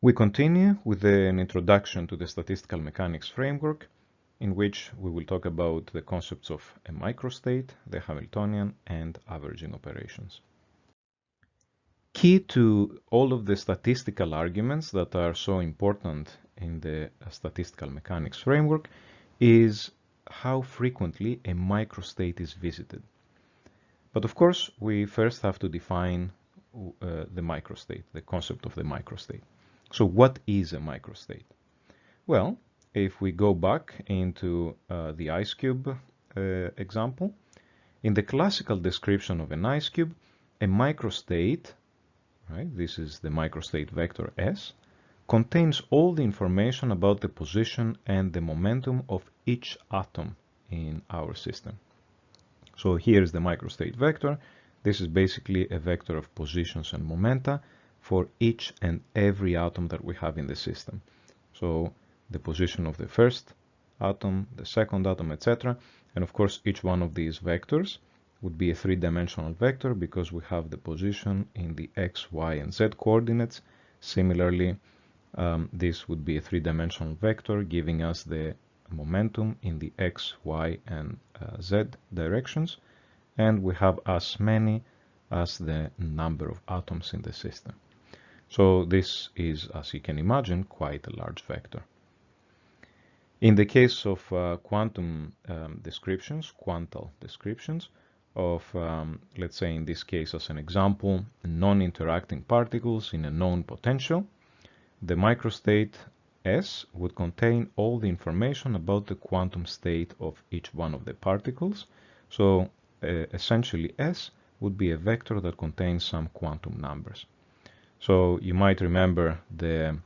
We continue with an introduction to the statistical mechanics framework, in which we will talk about the concepts of a microstate, the Hamiltonian, and averaging operations. Key to all of the statistical arguments that are so important in the statistical mechanics framework is how frequently a microstate is visited. But of course, we first have to define the microstate, the concept of the microstate. So what is a microstate? Well, if we go back into the ice cube example, in the classical description of an ice cube, a microstate, right, this is the microstate vector S, contains all the information about the position and the momentum of each atom in our system. So here's the microstate vector. This is basically a vector of positions and momenta for each and every atom that we have in the system. So the position of the first atom, the second atom, etc. And of course, each one of these vectors would be a three-dimensional vector because we have the position in the x, y, and z coordinates. Similarly, this would be a three-dimensional vector giving us the momentum in the x, y, and z directions, and we have as many as the number of atoms in the system. So this is, as you can imagine, quite a large vector. In the case of quantum descriptions, quantal descriptions of, let's say in this case as an example, non-interacting particles in a known potential, the microstate S would contain all the information about the quantum state of each one of the particles. So essentially S would be a vector that contains some quantum numbers. So you might remember the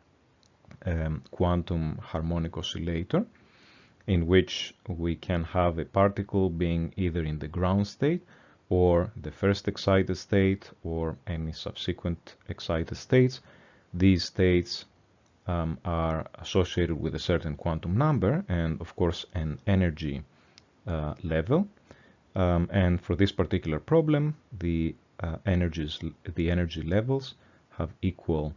quantum harmonic oscillator, in which we can have a particle being either in the ground state or the first excited state or any subsequent excited states. These states are associated with a certain quantum number and of course an energy level. And for this particular problem, the energy levels have equal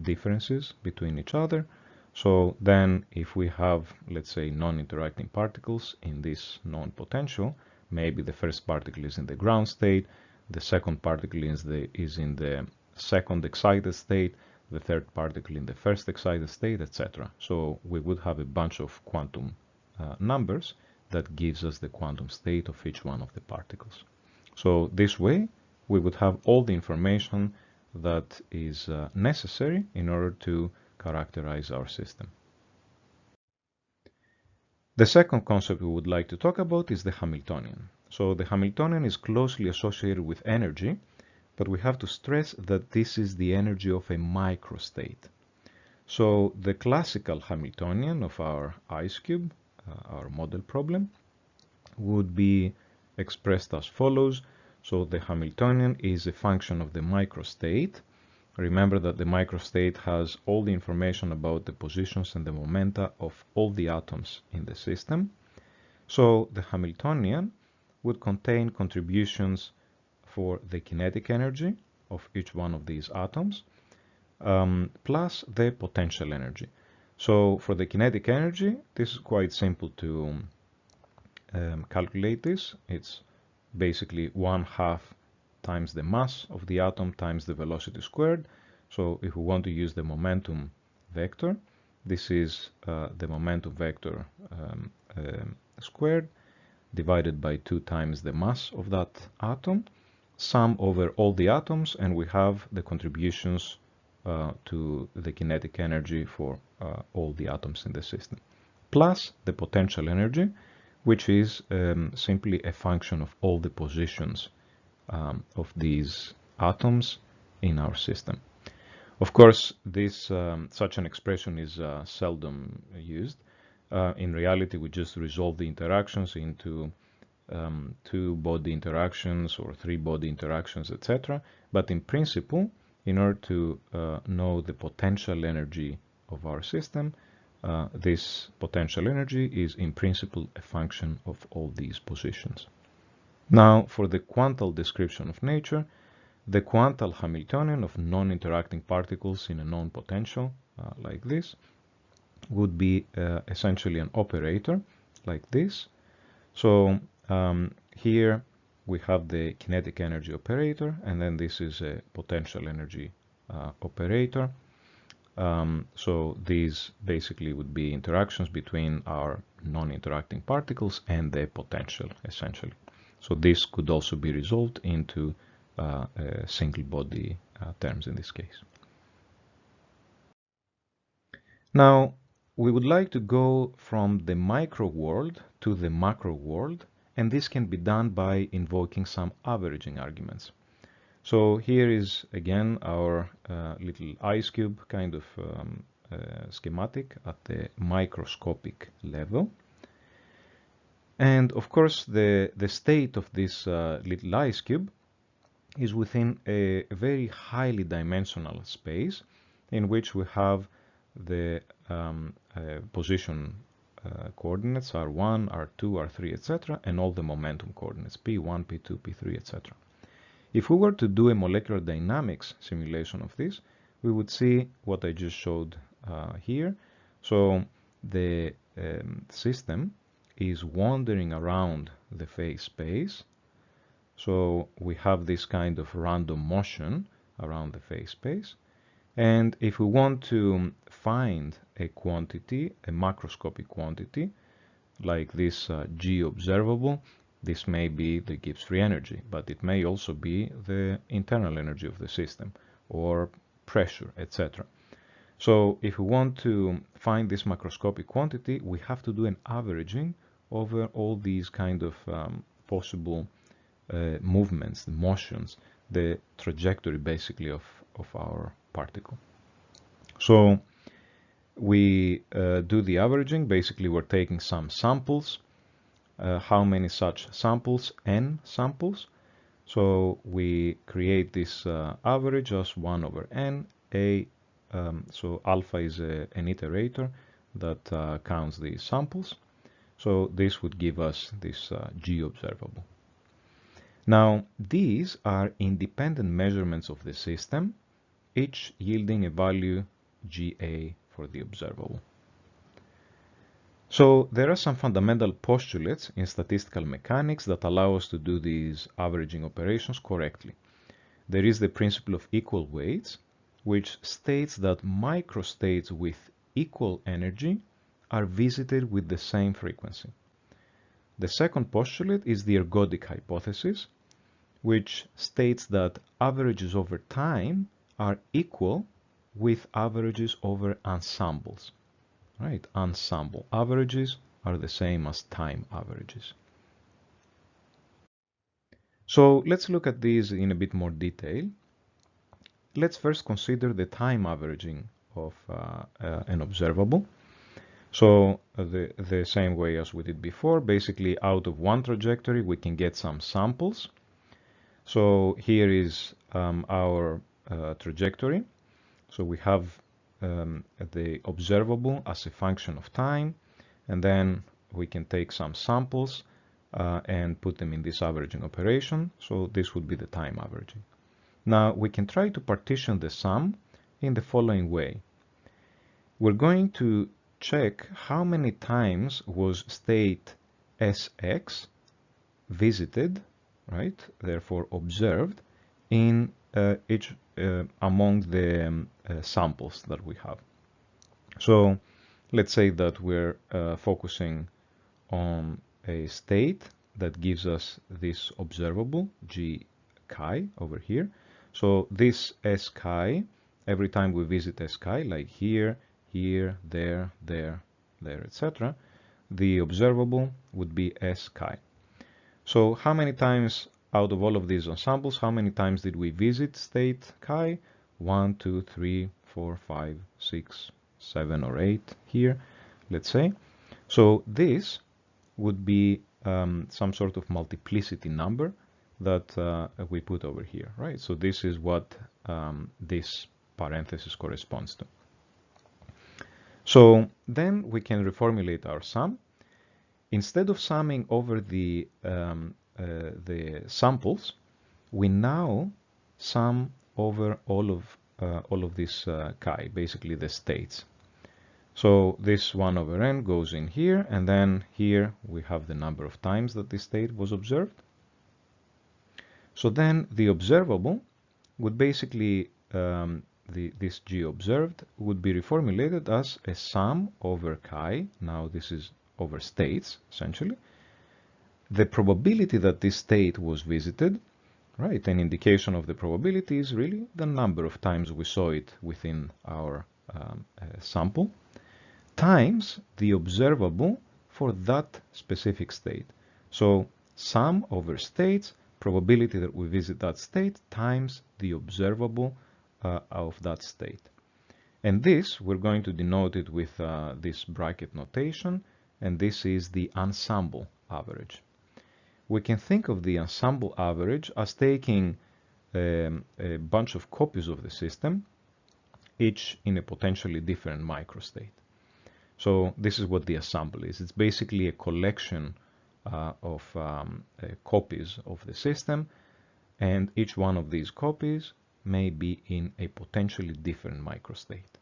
differences between each other. So then if we have, let's say, non-interacting particles in this known potential, maybe the first particle is in the ground state, the second particle is in the second excited state, the third particle in the first excited state, etc. So we would have a bunch of quantum numbers that gives us the quantum state of each one of the particles. So this way we would have all the information that is necessary in order to characterize our system. The second concept we would like to talk about is the Hamiltonian. So the Hamiltonian is closely associated with energy, but we have to stress that this is the energy of a microstate. So the classical Hamiltonian of our ice cube, our model problem, would be expressed as follows. So the Hamiltonian is a function of the microstate. Remember that the microstate has all the information about the positions and the momenta of all the atoms in the system. So the Hamiltonian would contain contributions for the kinetic energy of each one of these atoms, plus the potential energy. So for the kinetic energy, this is quite simple to calculate this. It's basically 1/2 times the mass of the atom times the velocity squared. So if we want to use the momentum vector, this is the momentum vector squared divided by 2 times the mass of that atom, sum over all the atoms, and we have the contributions to the kinetic energy for all the atoms in the system, plus the potential energy, which is simply a function of all the positions of these atoms in our system. Of course, this such an expression is seldom used. In reality, we just resolve the interactions into 2-body interactions or 3-body interactions, etc. But in principle, in order to know the potential energy of our system, this potential energy is in principle a function of all these positions. Now, for the quantal description of nature, The quantal Hamiltonian of non-interacting particles in a known potential, like this, would be essentially an operator, like this. So here we have the kinetic energy operator, and then this is a potential energy operator. So these basically would be interactions between our non-interacting particles and the potential, essentially. So this could also be resolved into single body terms in this case. Now, we would like to go from the micro world to the macro world, and this can be done by invoking some averaging arguments. So here is again our little ice cube kind of schematic at the microscopic level. And of course, the state of this little ice cube is within a very highly dimensional space in which we have the position coordinates R1, R2, R3, etc., and all the momentum coordinates P1, P2, P3, etc. If we were to do a molecular dynamics simulation of this, we would see what I just showed here. So the system is wandering around the phase space. So we have this kind of random motion around the phase space. And if we want to find a quantity, a macroscopic quantity, like this G observable, this may be the Gibbs free energy, but it may also be the internal energy of the system or pressure, etc. So if we want to find this macroscopic quantity, we have to do an averaging over all these kind of possible movements, the motions, the trajectory basically of our particle. So we do the averaging. Basically, we're taking some samples. How many such samples? N samples. So we create this average as 1 over n. So alpha is an iterator that counts these samples. So this would give us this G observable. Now, these are independent measurements of the system, each yielding a value GA for the observable. So there are some fundamental postulates in statistical mechanics that allow us to do these averaging operations correctly. There is the principle of equal weights, which states that microstates with equal energy are visited with the same frequency. The second postulate is the ergodic hypothesis, which states that averages over time are equal with averages over ensembles. Right? Ensemble averages are the same as time averages. So let's look at these in a bit more detail. Let's first consider the time averaging of an observable. So the same way as we did before, basically out of one trajectory we can get some samples. So here is our trajectory. So we have the observable as a function of time, and then we can take some samples and put them in this averaging operation. So this would be the time averaging. Now we can try to partition the sum in the following way. We're going to check how many times was state Sx visited, right, therefore observed, in each among the samples that we have. So let's say that we're focusing on a state that gives us this observable G chi over here. So this S chi, every time we visit S chi, like here, here, there, etc., the observable would be S chi. So how many times out of all of these ensembles, how many times did we visit state chi? 1, 2, 3, 4, 5, 6, 7, or 8 here, let's say. So this would be some sort of multiplicity number that we put over here, right? So this is what this parenthesis corresponds to. So then we can reformulate our sum. Instead of summing over the samples, we now sum over all of this chi, basically the states. So this 1 over n goes in here, and then here we have the number of times that this state was observed. So then the observable would basically, this g observed would be reformulated as a sum over chi. Now this is over states, essentially. The probability that this state was visited, right? An indication of the probability is really the number of times we saw it within our sample, times the observable for that specific state. So sum over states, probability that we visit that state, times the observable of that state. And this, we're going to denote it with this bracket notation, and this is the ensemble average. We can think of the ensemble average as taking a bunch of copies of the system, each in a potentially different microstate. So this is what the ensemble is. It's basically a collection of copies of the system, and each one of these copies may be in a potentially different microstate.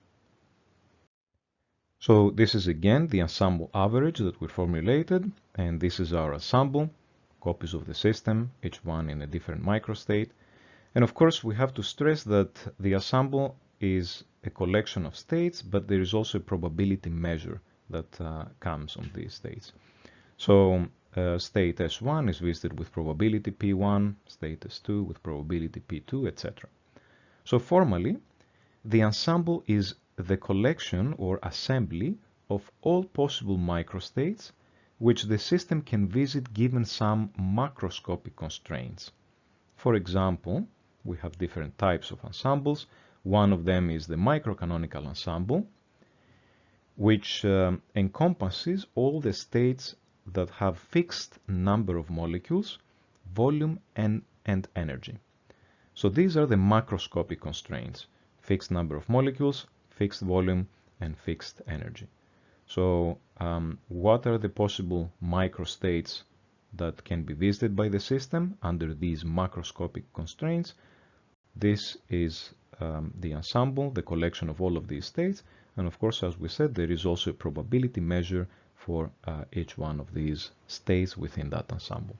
So this is again the ensemble average that we formulated, and this is our ensemble, copies of the system, each one in a different microstate. And of course we have to stress that the ensemble is a collection of states, but there is also a probability measure that comes on these states. So state S1 is visited with probability P1, state S2 with probability P2, etc. So formally, the ensemble is the collection or assembly of all possible microstates which the system can visit given some macroscopic constraints. For example, we have different types of ensembles. One of them is the microcanonical ensemble, which encompasses all the states that have fixed number of molecules, volume, and energy. So these are the macroscopic constraints: fixed number of molecules, fixed volume, and fixed energy. So what are the possible microstates that can be visited by the system under these macroscopic constraints? This is the ensemble, the collection of all of these states. And of course, as we said, there is also a probability measure for each one of these states within that ensemble.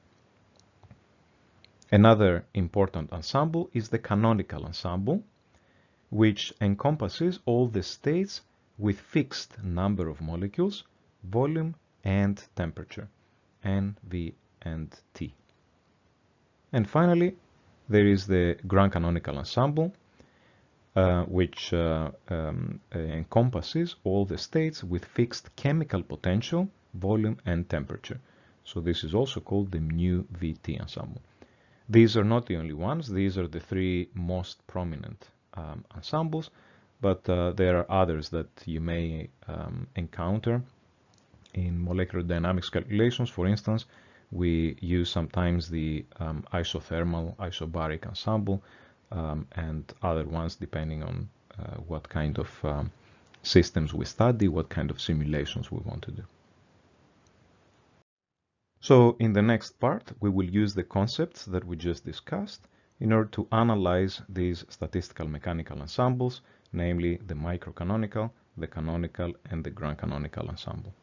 Another important ensemble is the canonical ensemble, which encompasses all the states with fixed number of molecules, volume, and temperature, N, V, and T. And finally, there is the grand canonical ensemble, which encompasses all the states with fixed chemical potential, volume, and temperature. So this is also called the mu VT ensemble. These are not the only ones. These are the three most prominent ensembles, but there are others that you may encounter in molecular dynamics calculations. For instance, we use sometimes the isothermal, isobaric ensemble, and other ones depending on what kind of systems we study, what kind of simulations we want to do. So in the next part, we will use the concepts that we just discussed in order to analyze these statistical mechanical ensembles, namely the microcanonical, the canonical, and the grand canonical ensemble.